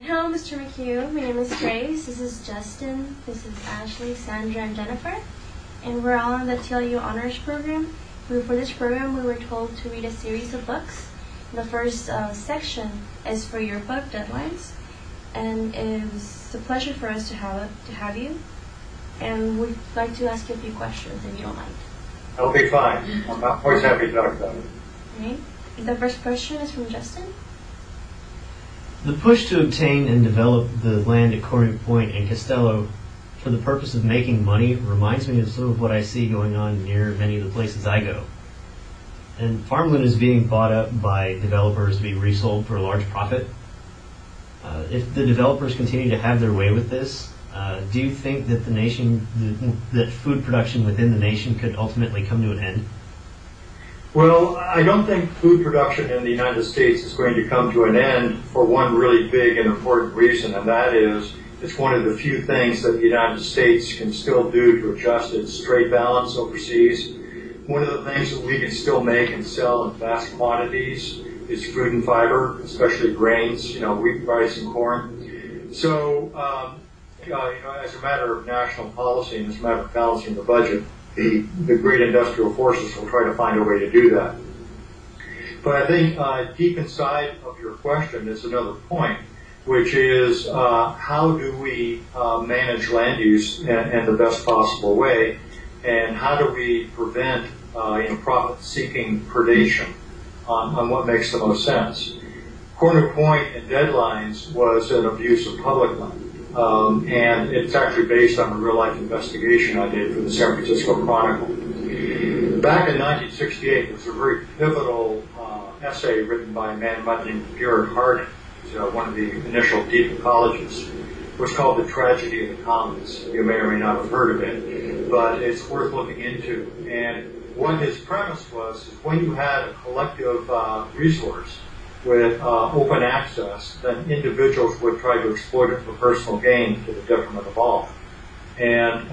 Hello, Mr. McHugh. My name is Grace. This is Justin. This is Ashley, Sandra, and Jennifer. And we're all in the TLU Honors Program. For this program, we were told to read a series of books. The first section is for your book deadlines. And it's a pleasure for us to have you. And we'd like to ask you a few questions, if you don't mind. That'll be fine. I'm always happy to talk about it. Okay. The first question is from Justin. The push to obtain and develop the land at Corning Point and Costello for the purpose of making money reminds me of some of what I see going on near many of the places I go. And farmland is being bought up by developers to be resold for a large profit. If the developers continue to have their way with this, do you think that that food production within the nation could ultimately come to an end? Well, I don't think food production in the United States is going to come to an end for one really big and important reason, and that is it's one of the few things that the United States can still do to adjust its trade balance overseas. One of the things that we can still make and sell in vast quantities is food and fiber, especially grains, wheat, rice, and corn. So, as a matter of national policy and as a matter of balancing the budget, the great industrial forces will try to find a way to do that. But I think deep inside of your question is another point, which is how do we manage land use in the best possible way, and how do we prevent profit-seeking predation on what makes the most sense. Corner Point and Deadlines was an abuse of public land. And it's actually based on a real-life investigation I did for the San Francisco Chronicle. Back in 1968, there was a very pivotal essay written by a man named Garrett Hardin, who's one of the initial deep ecologists. It was called The Tragedy of the Commons. You may or may not have heard of it, but it's worth looking into. And what his premise was is when you had a collective resource with open access, then individuals would try to exploit it for personal gain to the detriment of all. And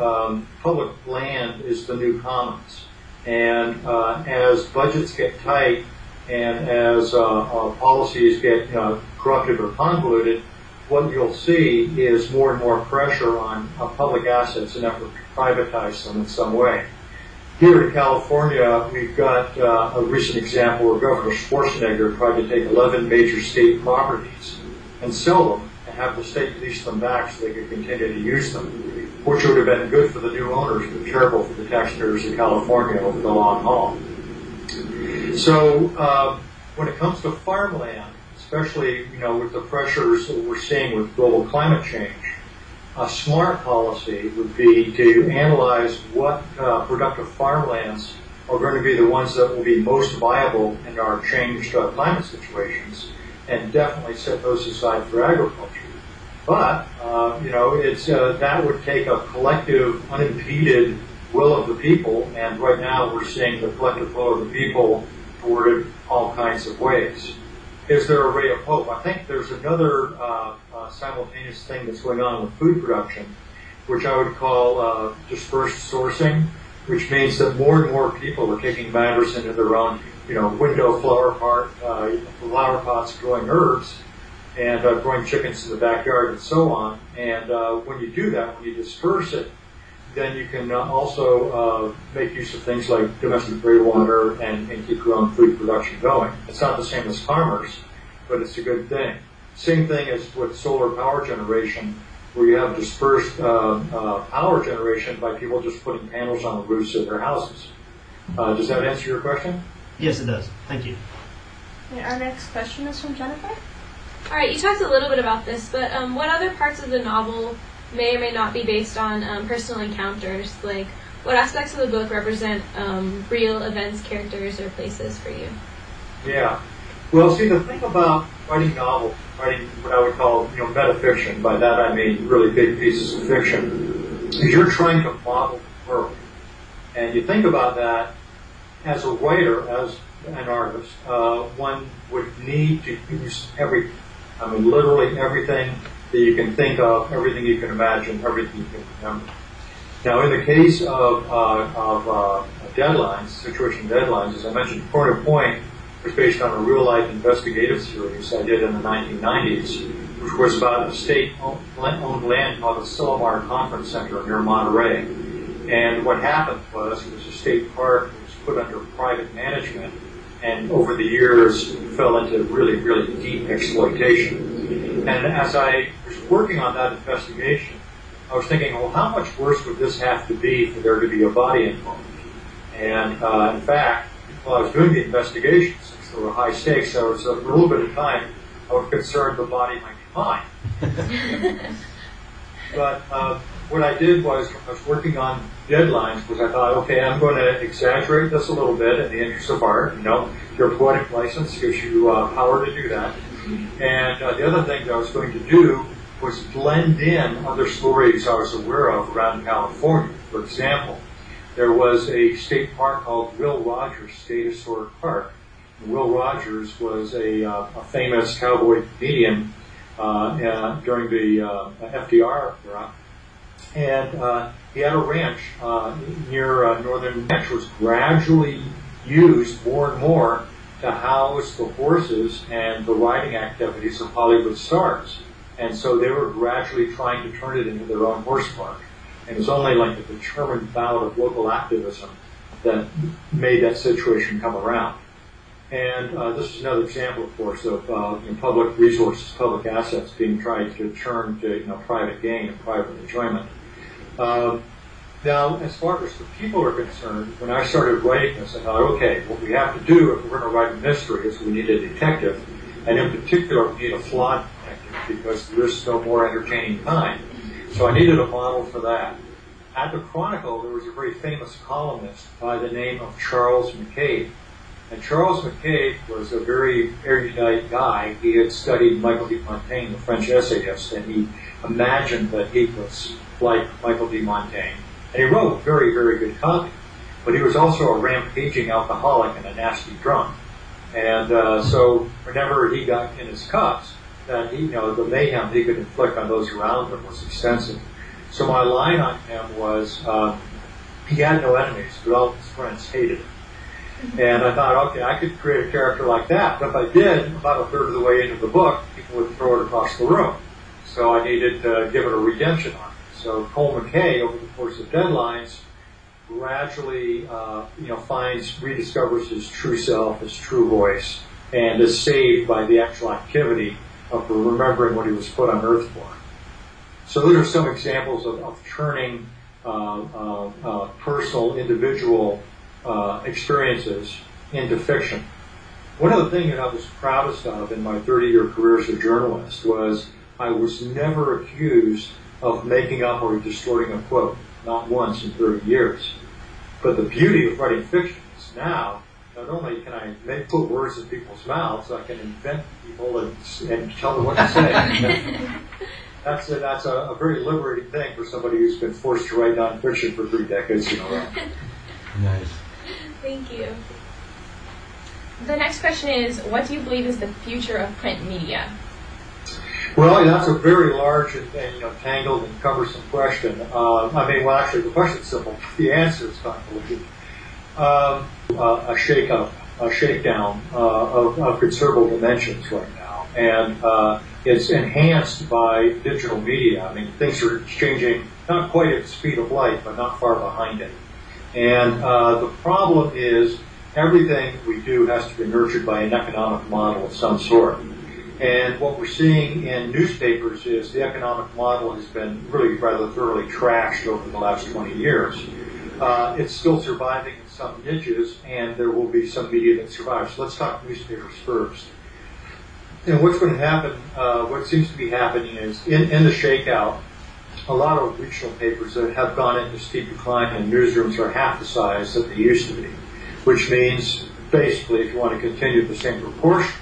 public land is the new commons. And as budgets get tight and as policies get corrupted or convoluted, what you'll see is more and more pressure on public assets in an effort to privatize them in some way. Here in California, we've got a recent example where Governor Schwarzenegger tried to take 11 major state properties and sell them and have the state lease them back so they could continue to use them, which would have been good for the new owners but terrible for the taxpayers of California over the long haul. So when it comes to farmland, especially with the pressures that we're seeing with global climate change, a smart policy would be to analyze what productive farmlands are going to be the ones that will be most viable in our changed climate situations, and definitely set those aside for agriculture. But that would take a collective, unimpeded will of the people, and right now we're seeing the collective will of the people thwarted all kinds of ways. Is there a ray of hope? I think there's another simultaneous thing that's going on with food production, which I would call dispersed sourcing, which means that more and more people are taking matters into their own, window flower pots growing herbs and growing chickens in the backyard and so on. And when you do that, when you disperse it, then you can also make use of things like domestic gray water and keep your own food production going. It's not the same as farmers, but it's a good thing. Same thing as with solar power generation, where you have dispersed power generation by people just putting panels on the roofs of their houses. Does that answer your question? Yes, it does. Thank you. Okay, our next question is from Jennifer. All right, you talked a little bit about this, but what other parts of the novel may or may not be based on personal encounters? Like, what aspects of the book represent real events, characters, or places for you? Yeah. Well, see, the thing about writing novels, writing what I would call, metafiction, by that I mean really big pieces of fiction, is you're trying to model the world. And you think about that as a writer, as an artist, one would need to use literally everything that you can think of, everything you can imagine, everything you can remember. Now, in the case of deadlines, situation deadlines, as I mentioned, Corner Point was based on a real-life investigative series I did in the 1990s, which was about a state-owned land called the Silomar Conference Center near Monterey. And what happened was it was a state park that was put under private management, and over the years fell into really, really deep exploitation. And as I was working on that investigation, I was thinking, well, how much worse would this have to be for there to be a body involved? And in fact, while I was doing the investigation, since there were high stakes, I was, for a little bit of time, I was concerned the body might be mine. But what I did was, I was working on deadlines, because I thought, okay, I'm going to exaggerate this a little bit in the interest of art. You know, your poetic license gives you power to do that. And the other thing that I was going to do was blend in other stories I was aware of around California. For example, there was a state park called Will Rogers State Historic Park. And Will Rogers was a famous cowboy comedian during the FDR era. And he had a ranch near Northern Ranch, was gradually used more and more to house the horses and the riding activities of Hollywood stars. And so they were gradually trying to turn it into their own horse park. And it was only like a determined bout of local activism that made that situation come around. And this is another example, of course, of public resources, public assets being tried to turn to private gain and private enjoyment. Now, as far as the people are concerned, when I started writing this, I thought, okay, what we have to do if we're going to write a mystery is we need a detective, and in particular, we need a flawed detective because there is no more entertaining kind. So I needed a model for that. At the Chronicle, there was a very famous columnist by the name of Charles McHugh. And Charles McHugh was a very erudite guy. He had studied Michael de Montaigne, the French essayist, and he imagined that he was like Michael de Montaigne. And he wrote very, very good copy. But he was also a rampaging alcoholic and a nasty drunk. And so whenever he got in his cups, that the mayhem he could inflict on those around him was extensive. So my line on him was, he had no enemies, but all his friends hated him. And I thought, okay, I could create a character like that. But if I did, about a third of the way into the book, people would throw it across the room. So I needed to give it a redemption arc. So Paul McHugh, over the course of deadlines, gradually, rediscovers his true self, his true voice, and is saved by the actual activity of remembering what he was put on earth for. So those are some examples of turning personal, individual experiences into fiction. One of the things that I was proudest of in my 30-year career as a journalist was I was never accused of making up or distorting a quote, not once in 30 years. But the beauty of writing fiction is now, not only can I put words in people's mouths, I can invent people and tell them what to say. That's a very liberating thing for somebody who's been forced to write nonfiction for 3 decades in a row. Nice. Thank you. The next question is, what do you believe is the future of print media? Well, that's a very large and tangled and cumbersome question. Actually, the question's simple. The answer is convoluted. A shakedown of considerable dimensions right now. And it's enhanced by digital media. I mean, things are changing not quite at the speed of light, but not far behind it. And the problem is everything we do has to be nurtured by an economic model of some sort. And what we're seeing in newspapers is the economic model has been really rather thoroughly trashed over the last 20 years. It's still surviving in some niches, and there will be some media that survives. So let's talk newspapers first. And what's going to happen, what seems to be happening is in the shakeout, a lot of regional papers that have gone into steep decline and newsrooms are half the size that they used to be, which means basically if you want to continue the same proportion,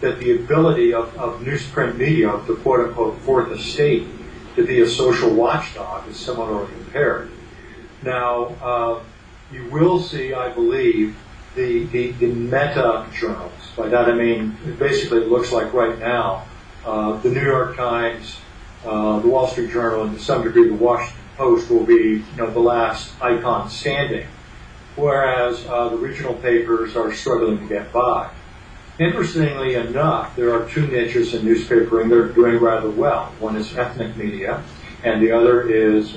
that the ability of newsprint media, of the quote-unquote fourth estate, to be a social watchdog is similarly impaired. Now, you will see, I believe, the meta journals. By that I mean, basically it looks like right now, the New York Times, the Wall Street Journal, and to some degree the Washington Post will be the last icon standing, whereas the regional papers are struggling to get by. Interestingly enough, there are two niches in newspapering that are doing rather well. One is ethnic media, and the other is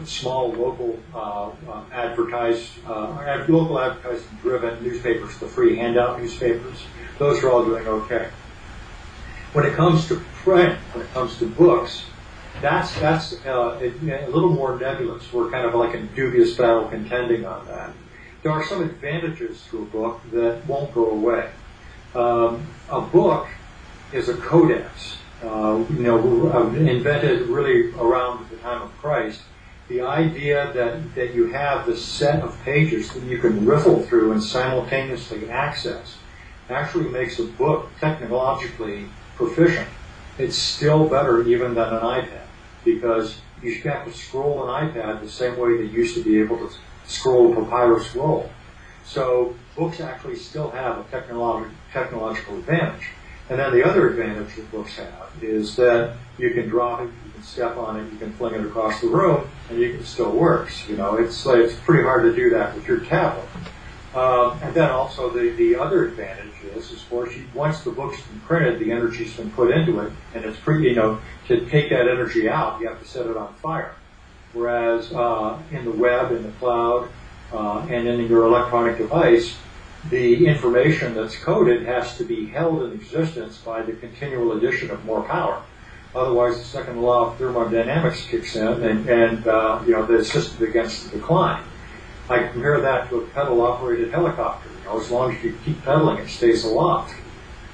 small local local advertising-driven newspapers, the free handout newspapers. Those are all doing okay. When it comes to print, when it comes to books, that's a little more nebulous. We're kind of like in dubious battle contending on that. There are some advantages to a book that won't go away. A book is a codex. Invented really around the time of Christ. The idea that you have this set of pages that you can riffle through and simultaneously access actually makes a book technologically proficient. It's still better even than an iPad, because you have to scroll an iPad the same way they used to be able to scroll a papyrus roll. So books actually still have a technological advantage. And then the other advantage that books have is that you can drop it, you can step on it, you can fling it across the room, and it still works. It's pretty hard to do that with your tablet. And then also the other advantage is, of course, once the book's been printed, the energy's been put into it, and it's pretty, to take that energy out, you have to set it on fire. Whereas in the web, in the cloud, and in your electronic device, the information that's coded has to be held in existence by the continual addition of more power. Otherwise, the second law of thermodynamics kicks in, and the system begins to decline. I compare that to a pedal-operated helicopter. As long as you keep pedaling, it stays aloft.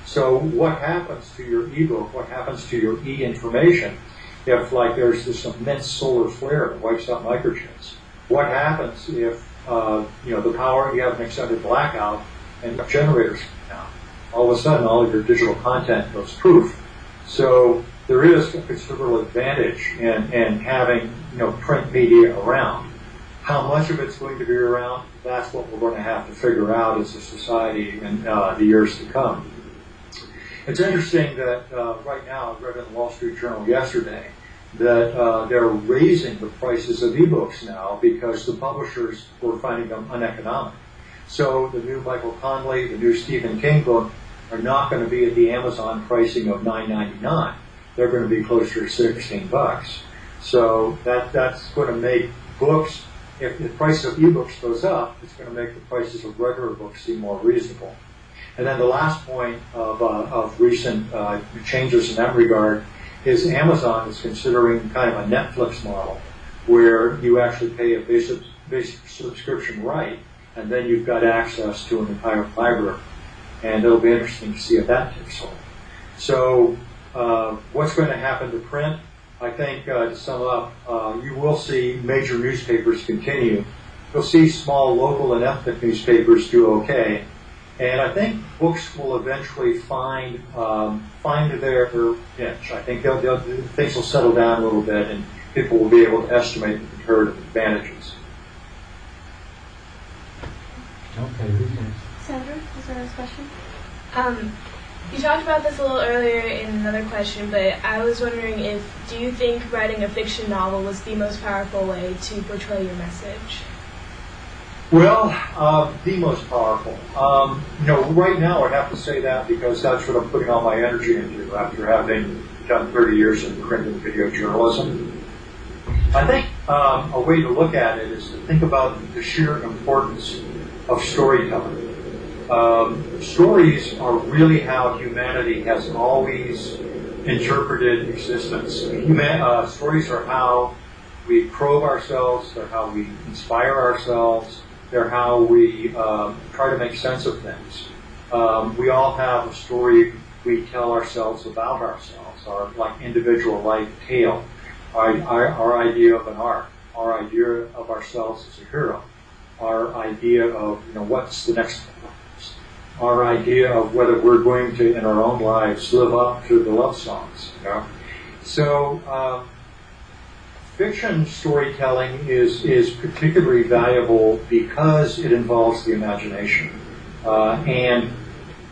So what happens to your ebook? What happens to your e-information if, there's this immense solar flare that wipes out microchips? What happens if the power, you have an extended blackout and generators come down? All of a sudden, all of your digital content goes poof. So there is a considerable advantage in having print media around. How much of it's going to be around, that's what we're going to have to figure out as a society in the years to come. It's interesting that right now, I read in the Wall Street Journal yesterday, that they're raising the prices of ebooks now because the publishers were finding them uneconomic. So the new Michael Connelly, the new Stephen King book are not going to be at the Amazon pricing of $9.99. They're going to be closer to $16. So that's going to make books, if the price of ebooks goes up, it's going to make the prices of regular books seem more reasonable. And then the last point of recent changes in that regard is Amazon is considering kind of a Netflix model where you actually pay a basic subscription right, and then you've got access to an entire library. And it'll be interesting to see if that takes hold. So what's going to happen to print? I think, to sum up, you will see major newspapers continue. You'll see small local and ethnic newspapers do okay. And I think books will eventually find their niche. I think things will settle down a little bit, and people will be able to estimate the comparative advantages. Okay, who's next? Sandra, is there a question? You talked about this a little earlier in another question, but I was wondering do you think writing a fiction novel was the most powerful way to portray your message? Well, the most powerful. Right now I'd have to say that because that's what I'm putting all my energy into after having done 30 years in print and video journalism. I think a way to look at it is to think about the sheer importance of storytelling. Stories are really how humanity has always interpreted existence. Stories are how we probe ourselves, they're how we inspire ourselves, they're how we try to make sense of things. We all have a story we tell ourselves about ourselves, our individual life tale, our idea of an arc, our idea of ourselves as a hero, our idea of what's the next purpose, our idea of whether we're going to, in our own lives, live up to the love songs. So fiction storytelling is particularly valuable because it involves the imagination. And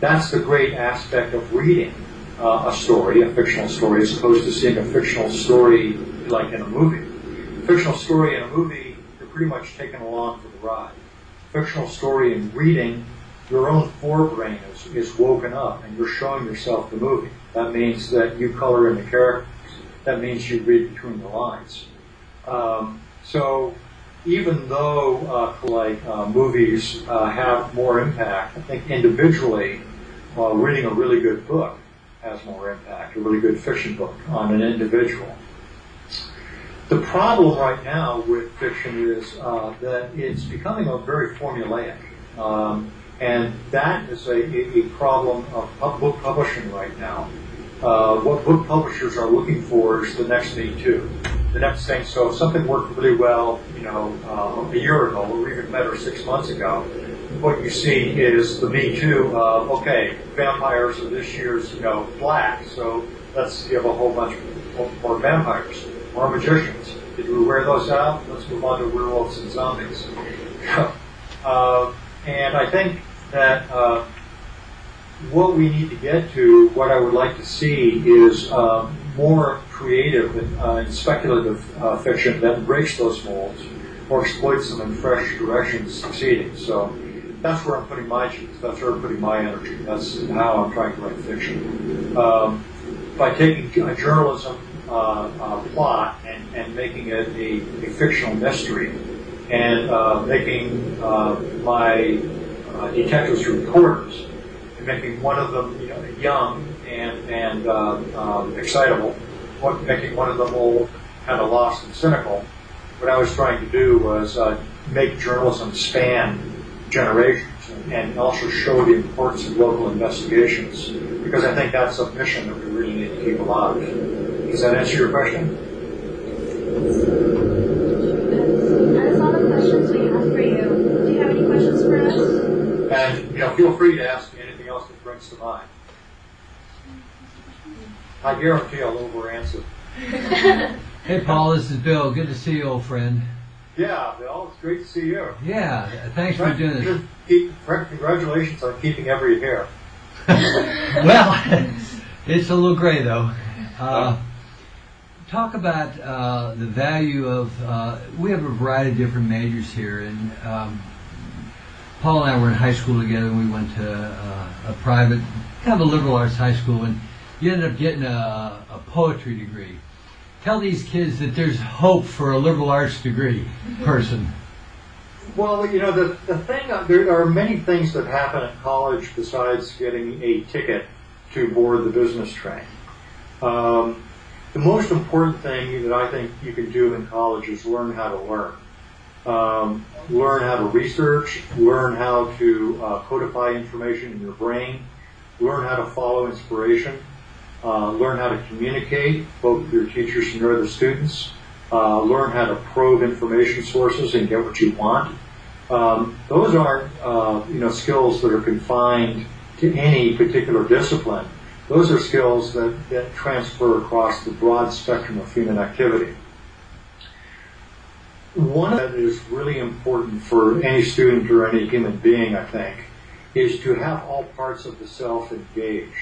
that's the great aspect of reading a story, a fictional story, as opposed to seeing a fictional story like in a movie. A fictional story in a movie, you're pretty much taken along for the ride. A fictional story in reading, your own forebrain is woken up and you're showing yourself the movie. That means that you color in the characters. That means you read between the lines. So even though movies have more impact, I think individually, reading a really good book has more impact, a really good fiction book on an individual. The problem right now with fiction is that it's becoming very formulaic. And that is a problem of book publishing right now. What book publishers are looking for is the next Me Too. The next thing, so if something worked really well, a year ago, or even better, 6 months ago, what you see is the Me Too of, okay, vampires are this year's, black, so let's give a whole bunch more vampires, more magicians. Did we wear those out? Let's move on to werewolves and zombies. And I think that what we need to get to, what I would like to see, is more creative and speculative fiction that breaks those molds or exploits them in fresh directions, succeeding. So that's where I'm putting my juice. That's where I'm putting my energy. That's how I'm trying to write fiction. By taking a journalism plot and making it a fictional mystery, and making my detectives reporters, and making one of them young and excitable, making one of them old, kind of lost and cynical. What I was trying to do was make journalism span generations and also show the importance of local investigations, because I think that's a mission that we really need to keep alive. Does that answer your question? That's all the questions we have for you. Do you have any questions for us? And feel free to ask me anything else that brings to mind. I guarantee I'll over-answer. Hey, Paul, this is Bill. Good to see you, old friend. Yeah, Bill, it's great to see you. Yeah, thanks for doing this. Congratulations on keeping every hair. Well, it's a little gray, though. Talk about the value of, we have a variety of different majors here, and Paul and I were in high school together, and we went to a private, kind of a liberal arts high school, and you ended up getting a poetry degree. Tell these kids that there's hope for a liberal arts degree person. Well, the thing, there are many things that happen at college besides getting a ticket to board the business train. The most important thing that I think you can do in college is learn how to learn. Learn how to research, learn how to codify information in your brain, learn how to follow inspiration, learn how to communicate, both with your teachers and your other students, learn how to probe information sources and get what you want. Those aren't skills that are confined to any particular discipline. Those are skills that transfer across the broad spectrum of human activity. One that is really important for any student or any human being, I think, is to have all parts of the self engaged.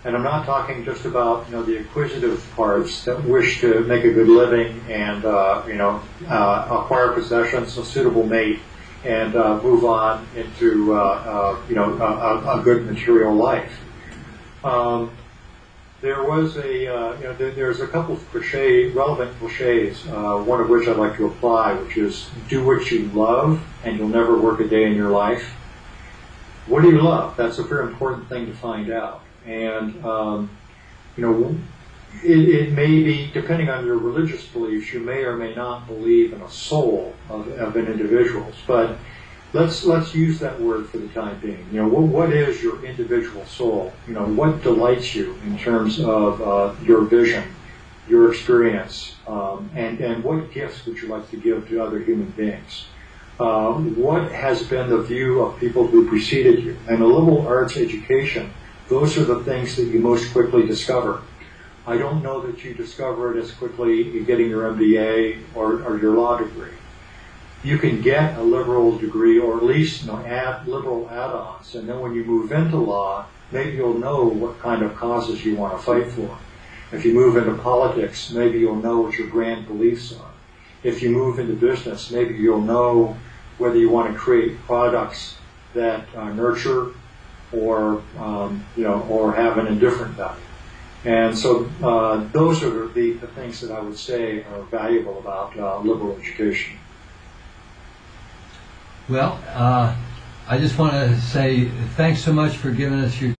And I'm not talking just about the acquisitive parts that wish to make a good living and acquire possessions, a suitable mate, and move on into a good material life. There was there's a couple of relevant cliches, one of which I'd like to apply, which is do what you love and you'll never work a day in your life. What do you love? That's a very important thing to find out. And, it may be, depending on your religious beliefs, you may or may not believe in a soul of an individual's, but let's use that word for the time being. What is your individual soul? What delights you in terms of your vision, your experience, and what gifts would you like to give to other human beings? What has been the view of people who preceded you? And a liberal arts education, those are the things that you most quickly discover. I don't know that you discover it as quickly in getting your MBA or your law degree. You can get a liberal degree, or at least add liberal add-ons, and then when you move into law, maybe you'll know what kind of causes you want to fight for. If you move into politics, maybe you'll know what your grand beliefs are. If you move into business, maybe you'll know whether you want to create products that nurture or or have an indifferent value. And so those are the things that I would say are valuable about liberal education. Well, I just want to say thanks so much for giving us your